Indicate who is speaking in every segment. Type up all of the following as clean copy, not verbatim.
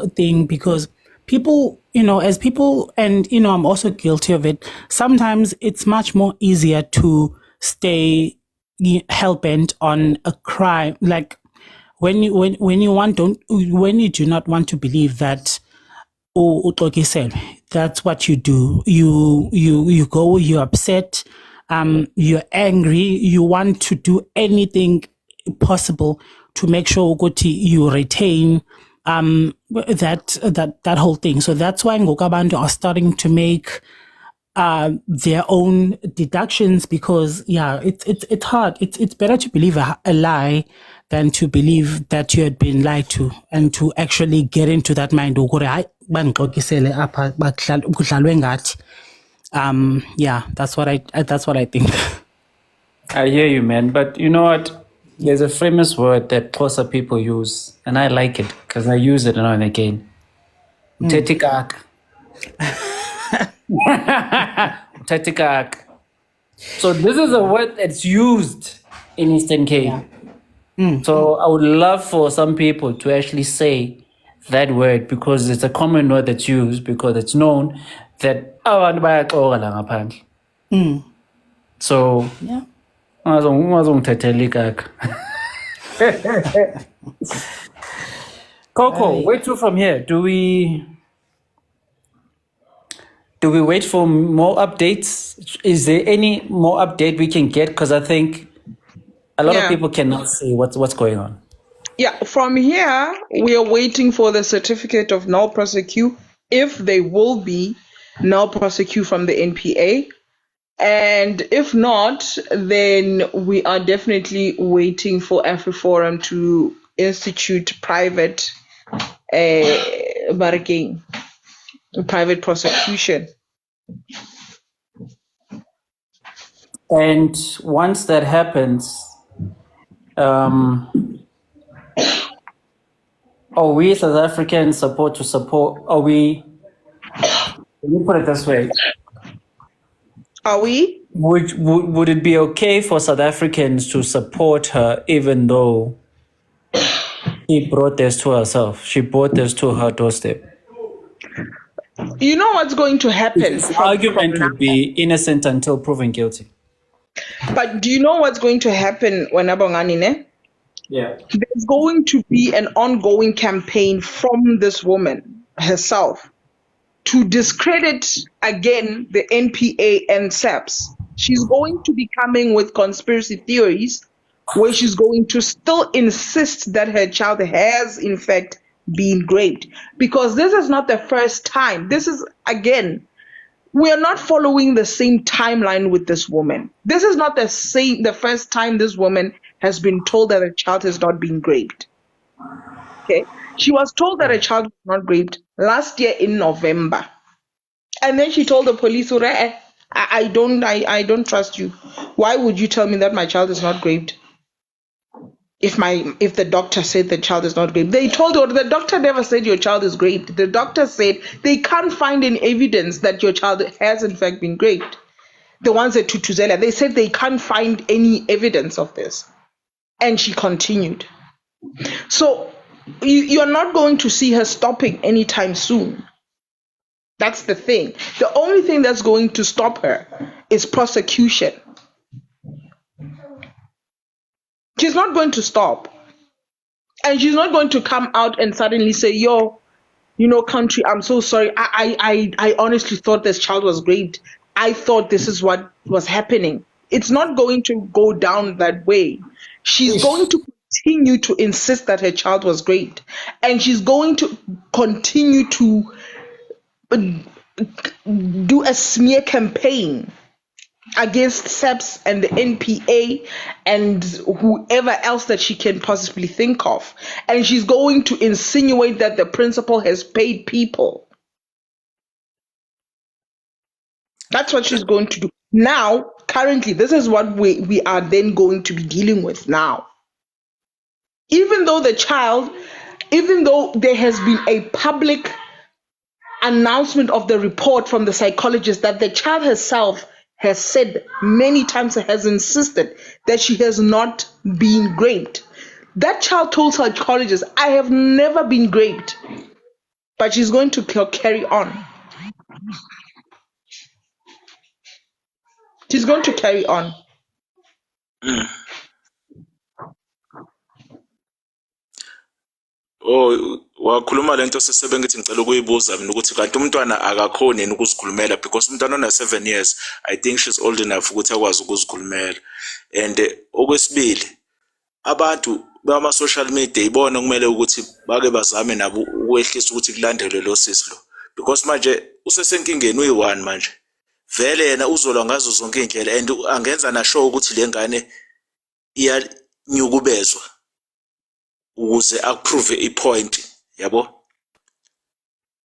Speaker 1: thing because people, as people, and, I'm also guilty of it. Sometimes it's much more easier to stay hell-bent on a crime. Like when you do not want to believe that that's what you do. You go, you're upset, you're angry, you want to do anything possible to make sure you retain that whole thing. So that's why ngokabantu are starting to make their own deductions because it's hard. It's better to believe a lie than to believe that you had been lied to and to actually get into that mind. That's what I think.
Speaker 2: I hear you, man. But you know what? There's a famous word that Xhosa people use, and I like it because I use it now and again. Tetikak. Tetikak. So this is a word that's used in Eastern Cape. So I would love for some people to actually say that word because it's a common word that's used because it's known that abantu bayaxoka la ngaphandle. So
Speaker 1: Yeah.
Speaker 2: ungazongithathela ikaka. Coco, where to from here? Do we wait for more updates? Is there any more update we can get? Because I think a lot of people cannot see what's going on.
Speaker 3: Yeah, from here, we are waiting for the certificate of null prosecute, if they will be null prosecute from the NPA. And if not, then we are definitely waiting for AfriForum to institute private bargaining, private prosecution.
Speaker 2: And once that happens, are we South Africans support? Are we, let me put it this way.
Speaker 3: Are we?
Speaker 2: Would it be okay for South Africans to support her even though she brought this to herself? She brought this to her doorstep.
Speaker 3: You know what's going to happen?
Speaker 2: The argument would be innocent until proven guilty.
Speaker 3: But do you know what's going to happen when Abonganine?
Speaker 2: Yeah.
Speaker 3: There's going to be an ongoing campaign from this woman herself to discredit again the NPA and SAPS. She's going to be coming with conspiracy theories where she's going to still insist that her child has in fact been raped. Because this is not the first time. This is, again, we are not following the same timeline with this woman. This is not the first time this woman has been told that her child has not been raped. Okay? She was told that her child was not raped last year in November. And then she told the police, I don't trust you. Why would you tell me that my child is not raped? If the doctor said the child is not raped. They told her, the doctor never said your child is raped. The doctor said they can't find any evidence that your child has in fact been raped. The ones at Tutuzela, they said they can't find any evidence of this. And she continued. So you're not going to see her stopping anytime soon. That's the thing. The only thing that's going to stop her is prosecution. She's not going to stop. And she's not going to come out and suddenly say, country, I'm so sorry. I honestly thought this child was raped. I thought this is what was happening. It's not going to go down that way. She's going to continue to insist that her child was raped. And she's going to continue to do a smear campaign against SAPS and the NPA and whoever else that she can possibly think of. And she's going to insinuate that the principal has paid people. That's what she's going to do. Now, currently, this is what we are then going to be dealing with now. Even though there has been a public announcement of the report from the psychologist that the child herself has said many times, has insisted that she has not been raped. That child told psychologist, I have never been raped. but she's going to carry on. She's going to carry on.
Speaker 4: Oh, wakhuluma lento sesebe ngithi ngicela ukuyibuza mina ukuthi kanti umntwana akakhoni yini ukuzikhulumela, because umntwana ona 7 years I think she's old enough ukuthi akwazi ukuzikhulumela. And okwesibili, abantu bama social media ibona kumele ukuthi bake bazame nabo ukwehlisa ukuthi kulandelwe lo sisi lo, because manje usesenkingeni uyi-1 manje vele yena uzolwa ngazo zonke indlela and angenza na show ukuthi le ngane iyanyukubezwa ukuze approve i-point, yabo.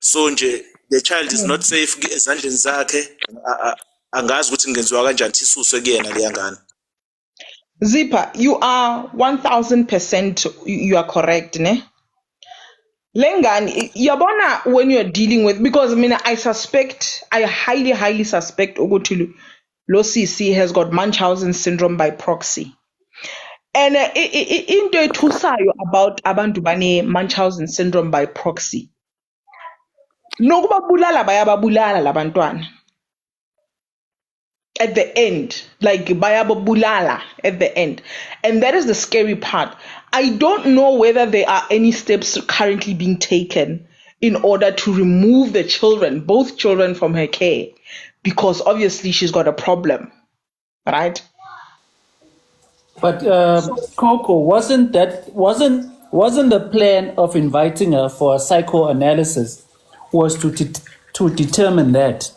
Speaker 4: So nje the child is not safe ezandleni zakhe, angazi ukuthi ngenziwa kanjani isuswe kuyena leya ngane.
Speaker 3: Zipper, you are 1000% you are correct, ne? Lengani, yabona when you're dealing with, because I mean I highly suspect ukuthi lo sisi has got Munchausen syndrome by proxy. And into ethusayo about abantu bane Munchausen syndrome by proxy, nokubabulala bayababulala labantwana at the end, like bayababulala at the end, and that is the scary part. I don't know whether there are any steps currently being taken in order to remove the children, both children, from her care, because obviously she's got a problem, right?
Speaker 2: But Coco, wasn't the plan of inviting her for a psychoanalysis was to determine that?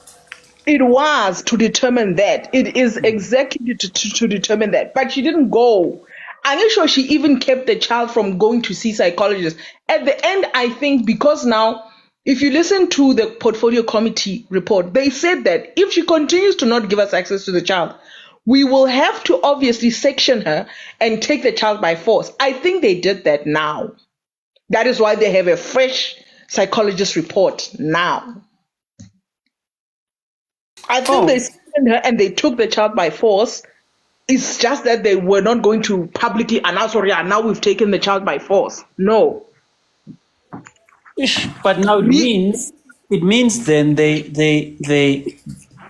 Speaker 3: It was to determine that. It is exactly to determine that. But she didn't go. I'm not sure she even kept the child from going to see psychologists. At the end, I think, because now, if you listen to the portfolio committee report, they said that if she continues to not give us access to the child, we will have to obviously section her and take the child by force. I think they did that now. That is why they have a fresh psychologist report now. I think they sectioned her and they took the child by force. It's just that they were not going to publicly announce, or yeah, now we've taken the child by force. No.
Speaker 2: But now it means then they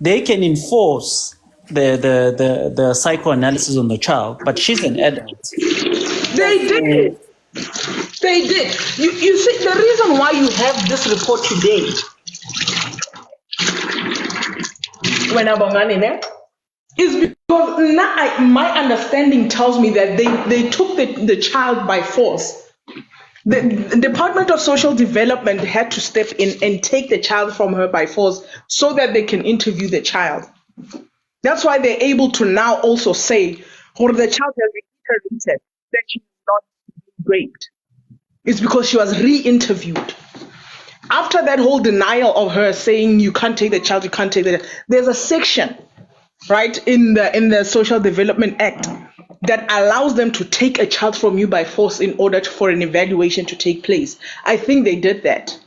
Speaker 2: can enforce the psychoanalysis on the child, but she's an adult.
Speaker 3: They did. They did. You see, the reason why you have this report today, when is because now my understanding tells me that they took the child by force. The Department of Social Development had to step in and take the child from her by force so that they can interview the child. That's why they're able to now also say, or the child has reiterated that she's not raped. It's because she was re-interviewed. After that whole denial of her saying you can't take the child, you can't take the child, there's a section, right, in the Social Development Act that allows them to take a child from you by force in order for an evaluation to take place. I think they did that.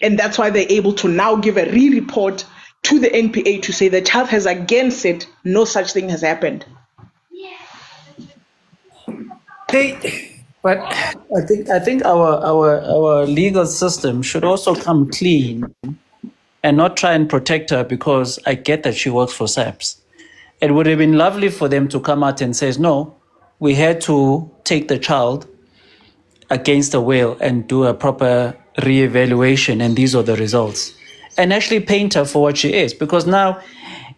Speaker 3: And that's why they're able to now give a re-report to the NPA to say the child has again said no such thing has happened.
Speaker 2: But I think our legal system should also come clean and not try and protect her, because I get that she works for SAPS. It would have been lovely for them to come out and say, no, we had to take the child against the will and do a proper reevaluation, and these are the results, and actually paint her for what she is. Because now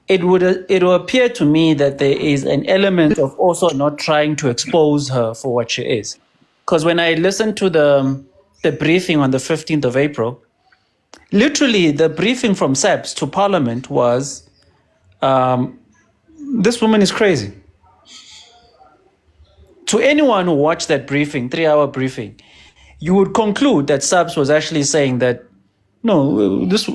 Speaker 2: it will appear to me that there is an element of also not trying to expose her for what she is. Because when I listened to the briefing on the 15th of April, literally the briefing from SAPS to Parliament was, this woman is crazy. To anyone who watched that briefing, 3-hour briefing, you would conclude that SAPS was actually saying that, no, this.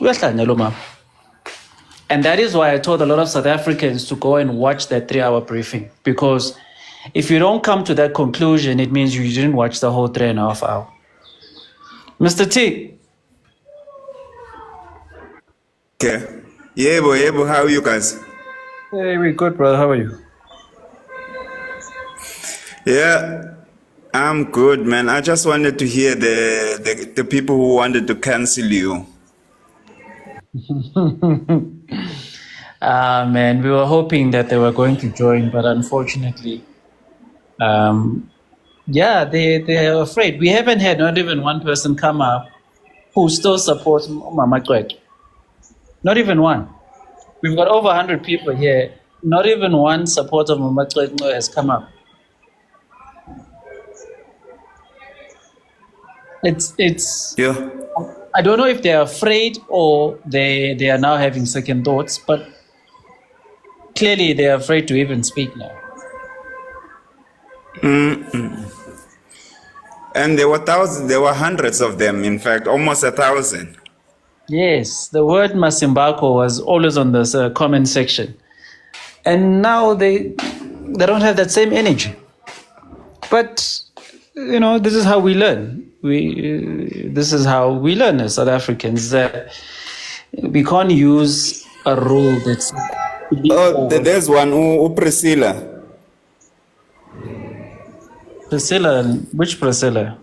Speaker 2: And that is why I told a lot of South Africans to go and watch that 3-hour briefing, because if you don't come to that conclusion, it means you didn't watch the whole 3.5 hours. Mr. T.
Speaker 5: Okay. Yebo, how are you guys?
Speaker 2: Hey, we're good, brother. How are you?
Speaker 5: Yeah. I'm good, man. I just wanted to hear the people who wanted to cancel you.
Speaker 2: Man, we were hoping that they were going to join, but unfortunately, yeah, they're afraid. We haven't had not even one person come up who still supports Mama Cwecwe. Not even one. We've got over 100 people here. Not even one supporter of Mama Cwecwe has come up. It's.
Speaker 5: Yeah.
Speaker 2: I don't know if they're afraid or they are now having second thoughts, but clearly they're afraid to even speak now.
Speaker 5: And there were hundreds of them, in fact, almost 1,000.
Speaker 2: Yes, the word Masimbako was always on this comment section. And now they don't have that same energy. But, this is how we learn. This is how we learn as South Africans. We can't use a rule that's...
Speaker 5: Oh, there's one, Priscilla.
Speaker 2: Priscilla, which Priscilla?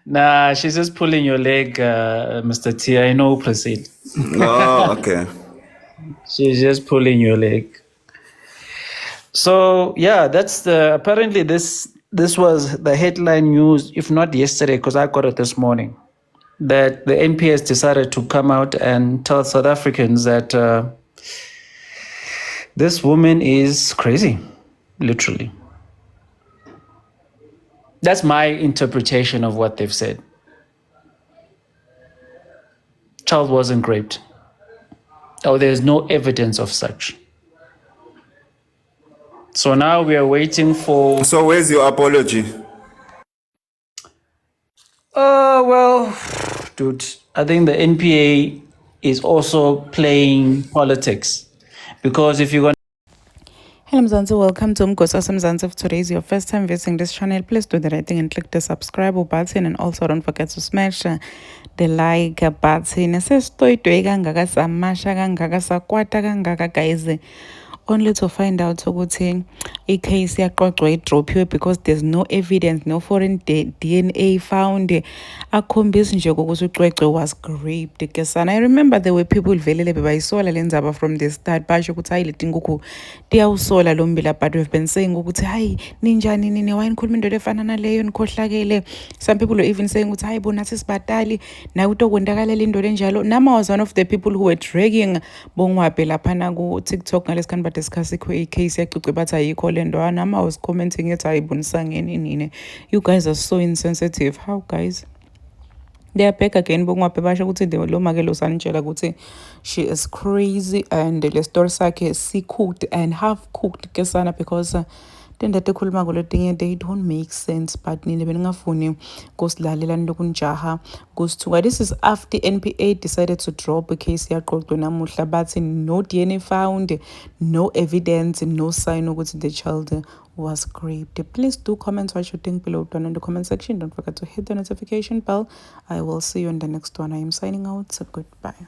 Speaker 2: Nah, she's just pulling your leg, Mr. T. I know Priscilla.
Speaker 5: Oh, okay.
Speaker 2: She's just pulling your leg. So yeah, that's apparently this was the headline news, if not yesterday, because I got it this morning, that the NP has decided to come out and tell South Africans that this woman is crazy, literally. That's my interpretation of what they've said. Child wasn't raped. Oh, there's no evidence of such. So now we are waiting for...
Speaker 5: So where's your apology?
Speaker 2: Well, dude, I think the NPA is also playing politics. Because if you're going...
Speaker 6: Hello Mzansi, welcome to Mzansi. If today is your first time visiting this channel, please do the right thing and click the subscribe button, and also don't forget to smash the like button. Guys, only to find out ukuthi i-case yaXoxwa idrophiwe because there's no evidence, no foreign DNA found akhombisa nje ukuthi uXoxwa was raped kesana. I remember there were people velele bebayisola le ndzaba from the start basho ukuthi hayi leti nkukhu tiyawusola lo mbila, but we've been saying ukuthi hayi ninjani nini why nikhuluma into efana naleyo nikhohlakele. Some people are even saying ukuthi hayi bona sisibatali na utokwendakalela into enjalo. Nama was one of the people who were dragging bongwape laphana ku TikTok ngalesikhathi but discuss i-case yaXoxwa bathi ayikho le nto. Nama was commenting ethi ayibonisa ngeni nini. You guys are so insensitive. How guys? They are back again bongwape basho ukuthi lo make lo sanitshela ukuthi she is crazy and le story sakhe si cooked and half cooked kesana because tenda tekhuluma ngolotinye they don't make sense, but nina beningafuni kusilalela nokunijaha kusithuka. This is after NPA decided to drop a case yaXoxwa namuhla bathi no DNA found, no evidence, no sign ukuthi the child was raped. Please do comment what you think below down in the comment section. Don't forget to hit the notification bell. I will see you in the next one. I am signing out, so goodbye.